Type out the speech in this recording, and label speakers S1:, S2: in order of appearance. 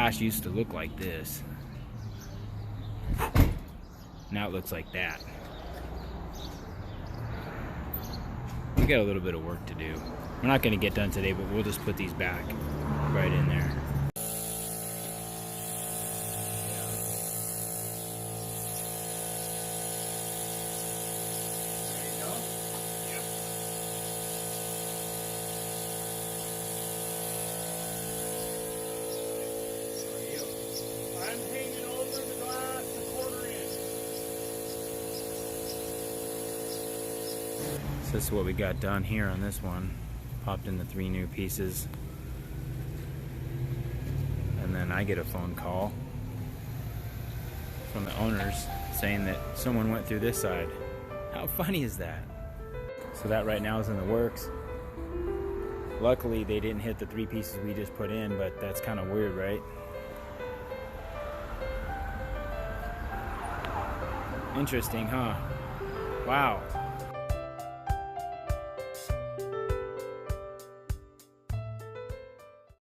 S1: glass used to look like this. Now it looks like that. We got a little bit of work to do. We're not going to get done today, but we'll just put these back right in there. So this is what we got done here on this one. Popped in the 3 new pieces. And then I get a phone call from the owners saying that someone went through this side. How funny is that? So that right now is in the works. Luckily they didn't hit the 3 pieces we just put in, but that's kind of weird, right? Interesting, huh? Wow.